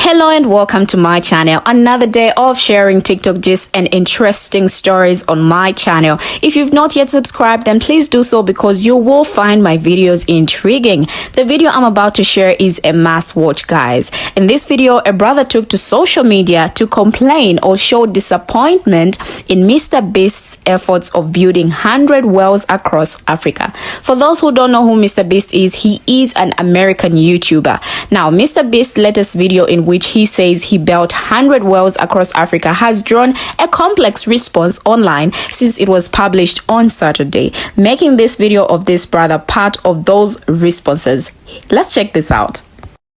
Hello and welcome to my channel. Another day of sharing TikTok gist and interesting stories on my channel. If you've not yet subscribed, then please do so because you will find my videos intriguing. The video I'm about to share is a must watch, guys. In this video, a brother took to social media to complain or show disappointment in MrBeast's efforts of building 100 wells across Africa. For those who don't know who MrBeast is, he is an American YouTuber. Now, MrBeast's latest video in which he says he built 100 wells across Africa has drawn a complex response online since it was published on Saturday, making this video of this brother part of those responses. Let's check this out.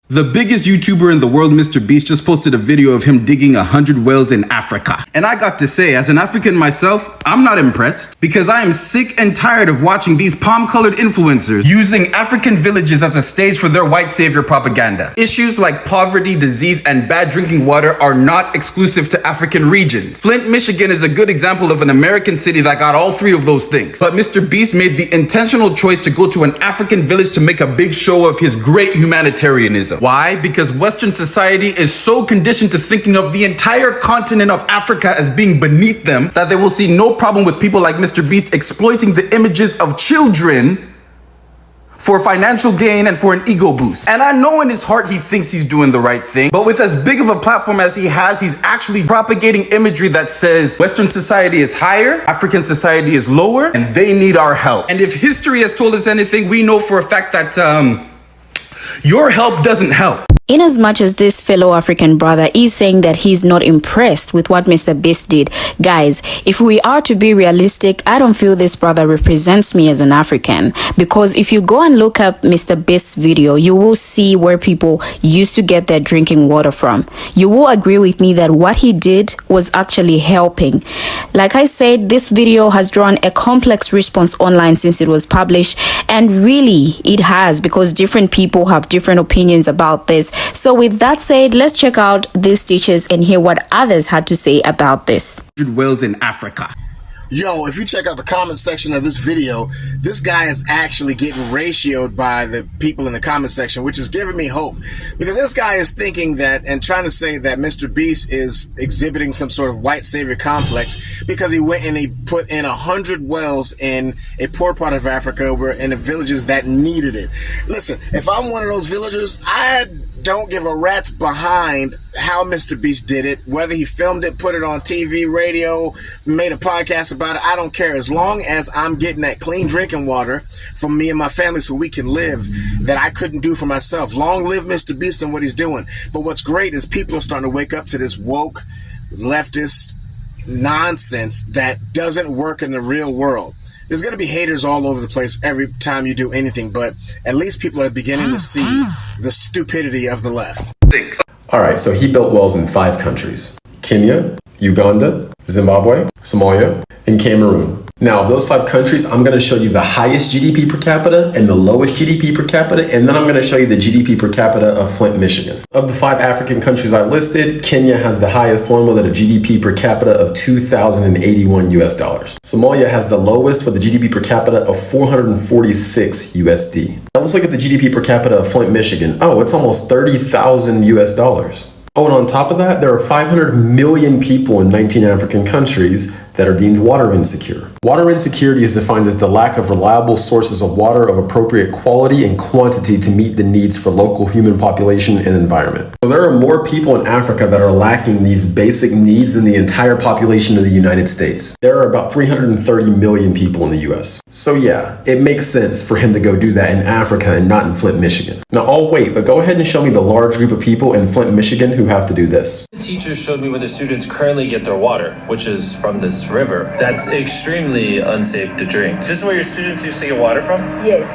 The biggest YouTuber in the world, MrBeast, just posted a video of him digging 100 wells in Africa. And I got to say, as an African myself, I'm not impressed because I am sick and tired of watching these palm-colored influencers using African villages as a stage for their white savior propaganda. Issues like poverty, disease, and bad drinking water are not exclusive to African regions. Flint, Michigan is a good example of an American city that got all three of those things. But MrBeast made the intentional choice to go to an African village to make a big show of his great humanitarianism. Why? Because Western society is so conditioned to thinking of the entire continent of Africa as being beneath them that they will see no problem with people like MrBeast exploiting the images of children for financial gain and for an ego boost. And I know in his heart he thinks he's doing the right thing, but with as big of a platform as he has, he's actually propagating imagery that says Western society is higher, African society is lower, and they need our help. And if history has told us anything, we know for a fact that your help doesn't help. In as much as this fellow African brother is saying that he's not impressed with what MrBeast did, guys, if we are to be realistic, I don't feel this brother represents me as an African, because if you go and look up MrBeast's video, you will see where people used to get their drinking water from. You will agree with me that what he did was actually helping. Like I said, this video has drawn a complex response online since it was published, and really it has, because different people have different opinions about this. So with that said, let's check out these stitches and hear what others had to say about this. 100 wells in Africa. Yo, if you check out the comment section of this video, this guy is actually getting ratioed by the people in the comment section, which is giving me hope. Because this guy is thinking that and trying to say that MrBeast is exhibiting some sort of white savior complex because he went and he put in 100 wells in a poor part of Africa where in the villages that needed it. Listen, if I'm one of those villagers, I don't give a rat's behind how MrBeast did it, whether he filmed it, put it on TV, radio, made a podcast about it. I don't care. As long as I'm getting that clean drinking water for me and my family so we can live that I couldn't do for myself. Long live MrBeast and what he's doing. But what's great is people are starting to wake up to this woke leftist nonsense that doesn't work in the real world. There's going to be haters all over the place every time you do anything, but at least people are beginning to see the stupidity of the left. All right, so he built wells in 5 countries: Kenya, Uganda, Zimbabwe, Somalia, and Cameroon. Now, of those 5 countries, I'm going to show you the highest GDP per capita and the lowest GDP per capita, and then I'm going to show you the GDP per capita of Flint, Michigan. Of the 5 African countries I listed, Kenya has the highest one with a GDP per capita of $2,081 US. Somalia has the lowest with a GDP per capita of 446 USD. Now let's look at the GDP per capita of Flint, Michigan. Oh, it's almost 30,000 US. Oh, and on top of that, there are 500 million people in 19 African countries that are deemed water insecure. Water insecurity is defined as the lack of reliable sources of water of appropriate quality and quantity to meet the needs for local human population and environment. So there are more people in Africa that are lacking these basic needs than the entire population of the United States. There are about 330 million people in the US. So yeah, it makes sense for him to go do that in Africa and not in Flint, Michigan. Now I'll wait, but go ahead and show me the large group of people in Flint, Michigan who have to do this. The teachers showed me where the students currently get their water, which is from this river. That's extremely unsafe to drink. This is where your students used to get water from? Yes.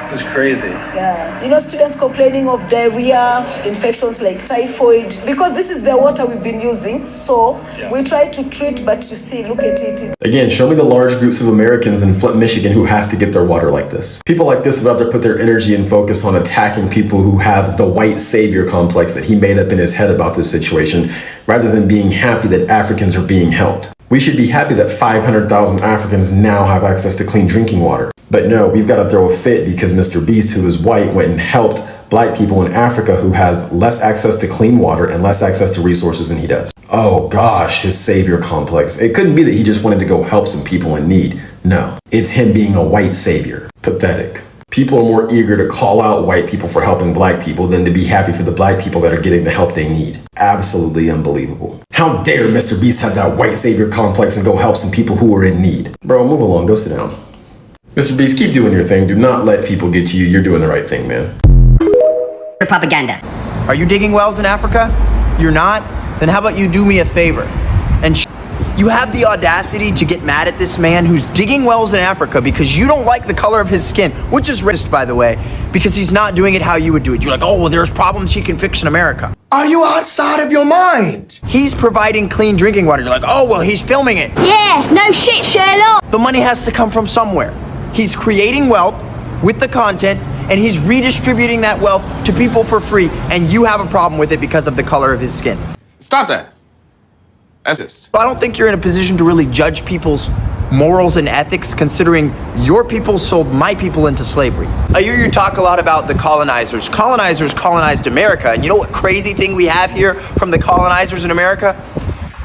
This is crazy. Yeah. You know, students complaining of diarrhea, infections like typhoid, because this is the water we've been using. So we try to treat, but you see, look at it. Again, show me the large groups of Americans in Flint, Michigan who have to get their water like this. People like this would rather put their energy and focus on attacking people who have the white savior complex that he made up in his head about this situation, rather than being happy that Africans are being helped. We should be happy that 500,000 Africans now have access to clean drinking water. But no, we've got to throw a fit because MrBeast, who is white, went and helped black people in Africa who have less access to clean water and less access to resources than he does. Oh gosh, his savior complex. It couldn't be that he just wanted to go help some people in need. No, it's him being a white savior. Pathetic. People are more eager to call out white people for helping black people than to be happy for the black people that are getting the help they need. Absolutely unbelievable. How dare MrBeast have that white savior complex and go help some people wwho are in need? Bro, move along, go sit down. MrBeast, keep doing your thing. Do not let people get to you. You're doing the right thing, man. Propaganda. Are you digging wells in Africa? You're not? Then how about you do me a favor and you have the audacity to get mad at this man who's digging wells in Africa because you don't like the color of his skin, which is racist, by the way, because he's not doing it how you would do it. You're like, oh, well, there's problems he can fix in America. Are you outside of your mind? He's providing clean drinking water. You're like, oh, well, he's filming it. Yeah, no shit, Sherlock. The money has to come from somewhere. He's creating wealth with the content, and he's redistributing that wealth to people for free, and you have a problem with it because of the color of his skin. Stop that. That's it. I don't think you're in a position to really judge people's morals and ethics, considering your people sold my people into slavery. I hear you talk a lot about the colonizers. Colonizers colonized America, and you know what crazy thing we have here from the colonizers in America?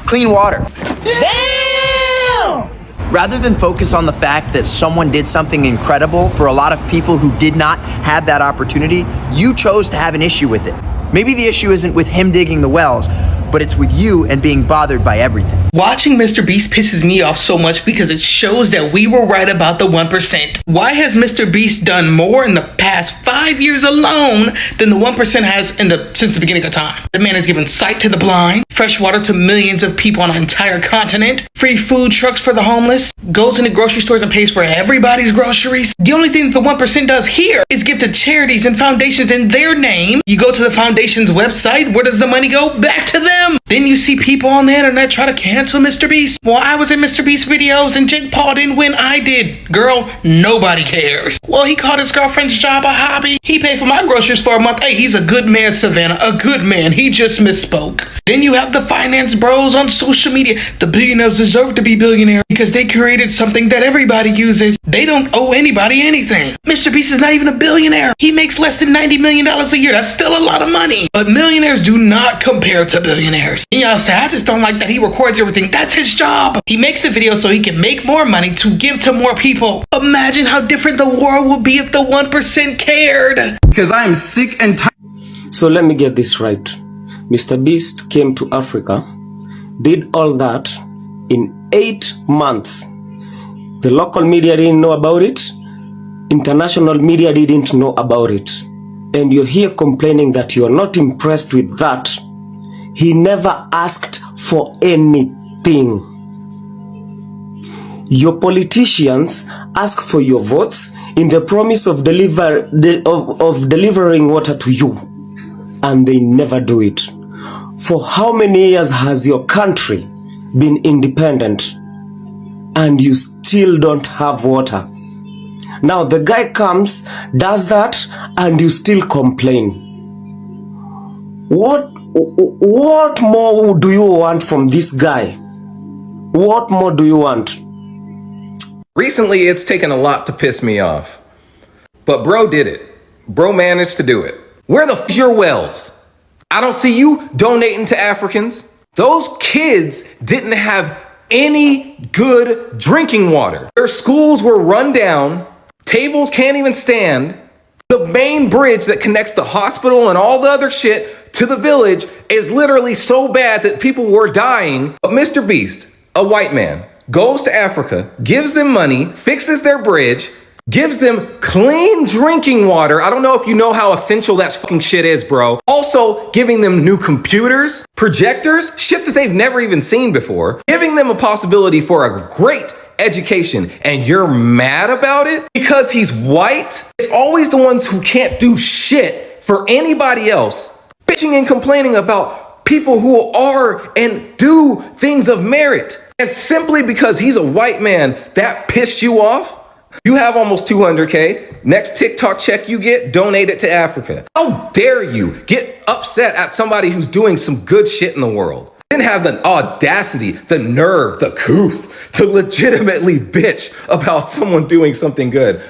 Clean water. Damn! Rather than focus on the fact that someone did something incredible for a lot of people who did not have that opportunity, you chose to have an issue with it. Maybe the issue isn't with him digging the wells, but it's with you and being bothered by everything. Watching MrBeast pisses me off so much because it shows that we were right about the 1%. Why has MrBeast done more in the past 5 years alone than the 1% has since the beginning of time? The man has given sight to the blind, fresh water to millions of people on an entire continent, free food trucks for the homeless, goes into grocery stores and pays for everybody's groceries. The only thing that the 1% does here is give to charities and foundations in their name. You go to the foundation's website, where does the money go? Back to them. Then you see people on the internet try to cancel MrBeast. Well, I was in MrBeast videos and Jake Paul didn't win, I did. Girl, nobody cares. Well, he called his girlfriend's job a hobby. He paid for my groceries for a month. Hey, he's a good man, Savannah, a good man. He just misspoke. Then you have the finance bros on social media. The billionaires deserve to be billionaires because they created something that everybody uses. They don't owe anybody anything. MrBeast is not even a billionaire. He makes less than $90 million a year. That's still a lot of money. But millionaires do not compare to billionaires. And y'all say, I just don't like that he records everything. That's his job. He makes the video so he can make more money to give to more people. Imagine how different the world would be if the 1% cared. Because I am sick and tired. So let me get this right. MrBeast came to Africa, did all that in 8 months. The local media didn't know about it. International media didn't know about it. And you're here complaining that you're not impressed with that. He never asked for anything. Your politicians ask for your votes in the promise of delivering water to you, and they never do it. For how many years has your country been independent and you still don't have water? Now the guy comes, does that, and you still complain. What more do you want from this guy? What more do you want? Recently, it's taken a lot to piss me off. But bro did it. Bro managed to do it. Where the f*** your wells? I don't see you donating to Africans. Those kids didn't have any good drinking water. Their schools were run down. Tables can't even stand. The main bridge that connects the hospital and all the other shit to the village is literally so bad that people were dying. But MrBeast, a white man, goes to Africa, gives them money, fixes their bridge, gives them clean drinking water. I don't know if you know how essential that fucking shit is, bro. Also giving them new computers, projectors, shit that they've never even seen before, giving them a possibility for a great education, and you're mad about it because he's white? It's always the ones who can't do shit for anybody else bitching and complaining about people who are and do things of merit. And simply because he's a white man, that pissed you off? You have almost 200K. Next TikTok check you get, donate it to Africa. How dare you get upset at somebody who's doing some good shit in the world? Didn't have the audacity, the nerve, the couth to legitimately bitch about someone doing something good.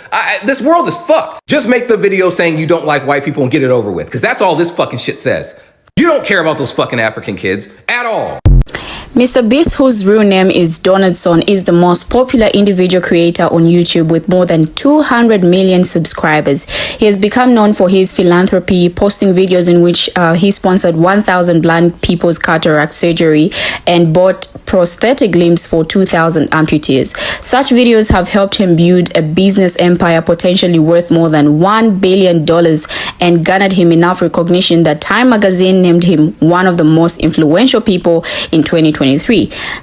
This world is fucked. Just make the video saying you don't like white people and get it over with, because that's all this fucking shit says. You don't care about those fucking African kids at all. MrBeast, whose real name is Donaldson, is the most popular individual creator on YouTube with more than 200 million subscribers. He has become known for his philanthropy, posting videos in which he sponsored 1,000 blind people's cataract surgery and bought prosthetic limbs for 2,000 amputees. Such videos have helped him build a business empire potentially worth more than $1 billion and garnered him enough recognition that Time magazine named him one of the most influential people in 2023.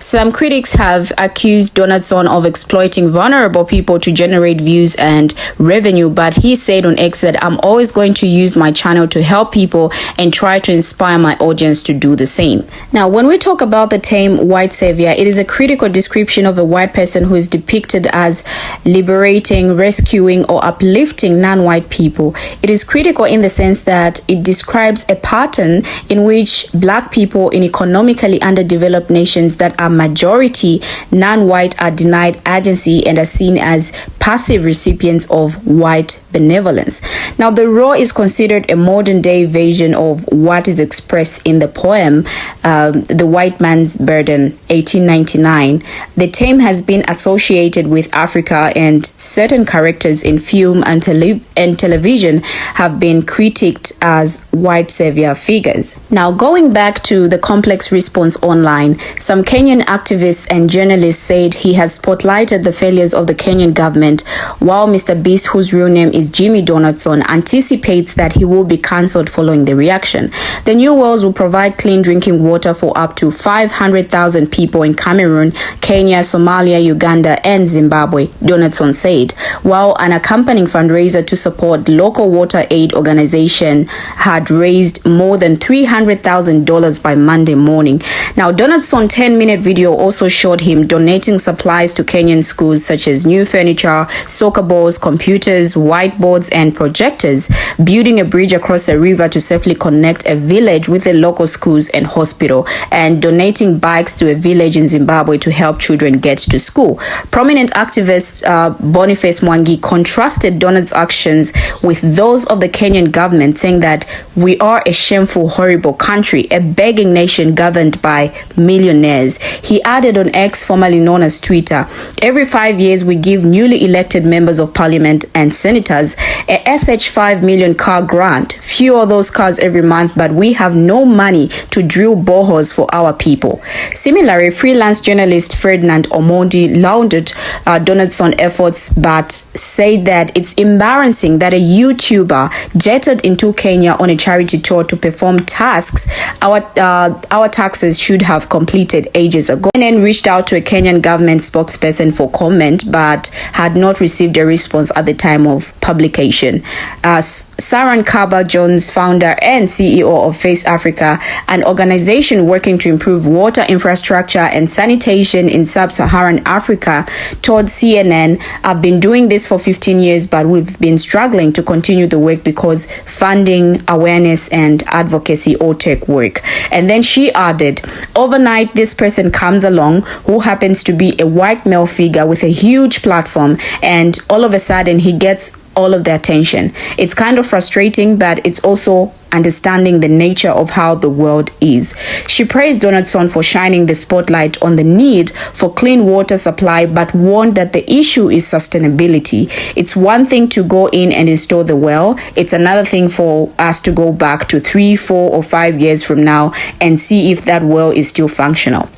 Some critics have accused Donaldson of exploiting vulnerable people to generate views and revenue, but he said on X that I'm always going to use my channel to help people and try to inspire my audience to do the same. Now, when we talk about the term white savior, it is a critical description of a white person who is depicted as liberating, rescuing, or uplifting non-white people. It is critical in the sense that it describes a pattern in which black people in economically underdeveloped nations that are majority non-white are denied agency and are seen as passive recipients of white benevolence. Now, the raw is considered a modern day version of what is expressed in the poem The White Man's Burden, 1899. The term has been associated with Africa, and certain characters in film and television have been critiqued as white savior figures. Now, going back to the complex response online, some Kenyan activists and journalists said he has spotlighted the failures of the Kenyan government, while MrBeast, whose real name is Jimmy Donaldson, anticipates that he will be cancelled following the reaction. The new wells will provide clean drinking water for up to 500,000 people in Cameroon, Kenya, Somalia, Uganda, and Zimbabwe, Donaldson said, while an accompanying fundraiser to support local water aid organization had raised more than $300,000 by Monday morning. Now, Donaldson's 10-minute video also showed him donating supplies to Kenyan schools such as new furniture, soccer balls, computers, whiteboards, and projectors, building a bridge across a river to safely connect a village with the local schools and hospital, and donating bikes to a village in Zimbabwe to help children get to school. Prominent activist Boniface Mwangi contrasted Donald's actions with those of the Kenyan government, saying that we are a shameful, horrible country, a begging nation governed by millionaires. He added on X, formerly known as Twitter, every 5 years we give newly elected members of parliament and senators a SH5 million car grant. Few of those cars every month, but we have no money to drill boreholes for our people. Similarly, freelance journalist Ferdinand Omondi lauded Donaldson's efforts, but said that it's embarrassing that a YouTuber jetted into Kenya on a charity tour to perform tasks our taxes should have completed ages ago. And then reached out to a Kenyan government spokesperson for comment, but had not received a response at the time of publication. Saran Kaba-Jones, founder and CEO of Face Africa, an organization working to improve water infrastructure and sanitation in sub-Saharan Africa, told CNN, I've been doing this for 15 years, but we've been struggling to continue the work because funding, awareness, and advocacy all take work. And then she added, overnight, this person comes along who happens to be a white male figure with a huge platform, and all of a sudden he gets all of the attention. It's kind of frustrating, but it's also understanding the nature of how the world is. She praised Donaldson for shining the spotlight on the need for clean water supply, but warned that the issue is sustainability. It's one thing to go in and install the well. It's another thing for us to go back to 3, 4, or 5 years from now and see if that well is still functional.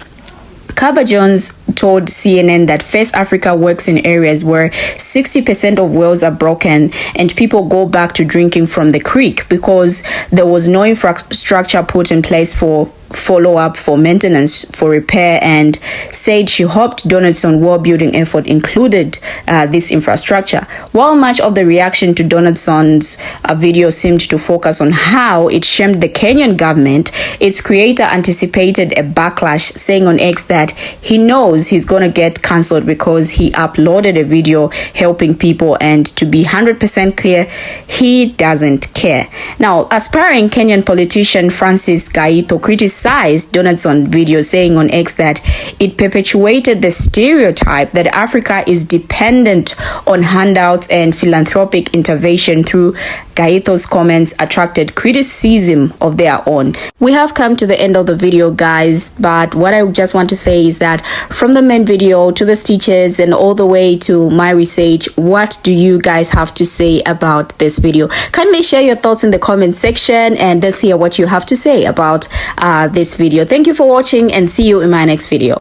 Kaba-Jones told CNN that Face Africa works in areas where 60% of wells are broken and people go back to drinking from the creek because there was no infrastructure put in place for follow-up, for maintenance, for repair, and said she hoped Donaldson's well building effort included this infrastructure. While much of the reaction to Donaldson's video seemed to focus on how it shamed the Kenyan government, its creator anticipated a backlash, saying on X that he knows he's gonna get cancelled because he uploaded a video helping people, and to be 100% clear, he doesn't care. Now, aspiring Kenyan politician Francis Gaito criticized criticized Donaldson video, saying on X that it perpetuated the stereotype that Africa is dependent on handouts and philanthropic intervention. Through Gaito's comments attracted criticism of their own. We have come to the end of the video, guys, but what I just want to say is that from the main video to the stitches and all the way to my research, what do you guys have to say about this video? Kindly share your thoughts in the comment section and let's hear what you have to say about this video. Thank you for watching and see you in my next video.